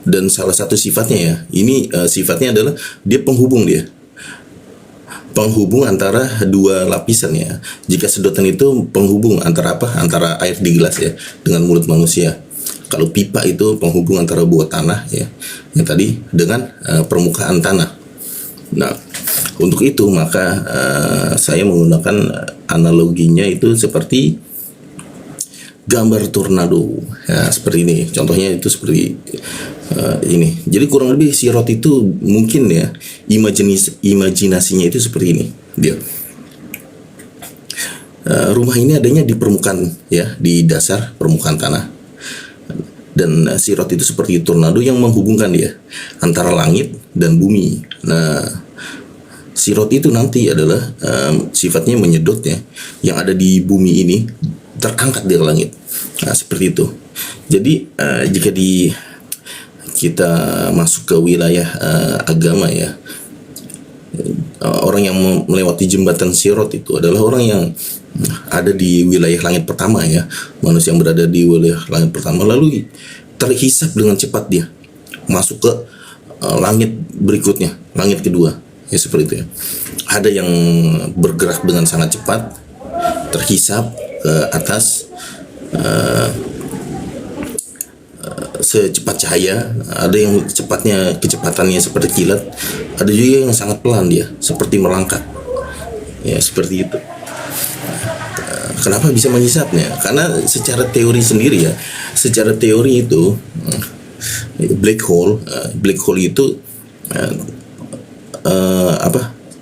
Dan salah satu sifatnya ya, ini sifatnya adalah dia penghubung antara dua lapisan ya. Jika sedotan itu penghubung antara apa? Antara air di gelas ya dengan mulut manusia. Kalau pipa itu penghubung antara buah tanah ya, yang tadi dengan permukaan tanah. Nah, untuk itu maka saya menggunakan analoginya itu seperti gambar tornado ya, seperti ini. Contohnya itu seperti ini. Jadi kurang lebih sirot itu mungkin ya imajinasinya itu seperti ini dia. Rumah ini adanya di permukaan ya, di dasar permukaan tanah. Dan sirot itu seperti tornado yang menghubungkan dia antara langit dan bumi. Nah, sirot itu nanti adalah sifatnya menyedot ya, yang ada di bumi ini terangkat dari langit. Nah, seperti itu. Jadi jika kita masuk ke wilayah agama ya, orang yang melewati jembatan sirot itu adalah orang yang ada di wilayah langit pertama ya, manusia yang berada di wilayah langit pertama, lalu terhisap dengan cepat dia masuk ke langit berikutnya, langit kedua ya, seperti itu ya. Ada yang bergerak dengan sangat cepat, terhisap ke atas secepat cahaya. Ada yang kecepatannya seperti kilat, ada juga yang sangat pelan dia, seperti melangkah ya, seperti itu. Kenapa bisa menghisapnya? Karena secara teori sendiri ya, secara teori itu black hole itu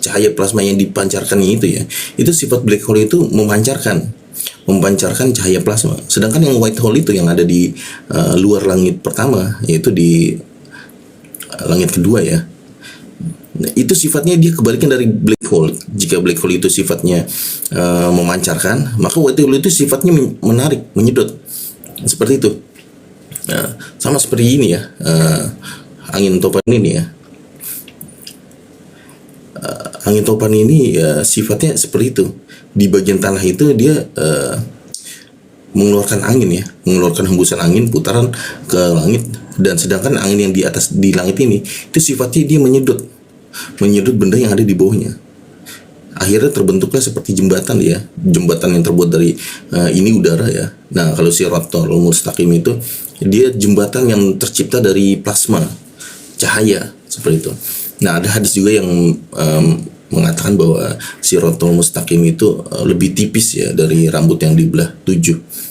cahaya plasma yang dipancarkannya itu ya, itu sifat black hole itu memancarkan cahaya plasma. Sedangkan yang white hole itu yang ada di luar langit pertama, yaitu di langit kedua ya. Nah, itu sifatnya dia kebalikan dari black hole. Jika black hole itu sifatnya memancarkan, maka white hole itu sifatnya menarik, menyedot. Seperti itu. Nah, sama seperti ini ya, angin topan ini ya. Angin topan ini ya, sifatnya seperti itu. Di bagian tanah itu dia mengeluarkan angin ya, mengeluarkan hembusan angin putaran ke langit. Dan sedangkan angin yang di langit ini itu sifatnya dia menyedot benda yang ada di bawahnya. Akhirnya terbentuklah seperti jembatan ya, jembatan yang terbuat dari ini udara ya. Nah, kalau Siratal Mustaqim itu dia jembatan yang tercipta dari plasma cahaya, seperti itu. Nah, ada hadis juga yang mengatakan bahwa Siratal Mustaqim itu lebih tipis ya dari rambut yang dibelah 7.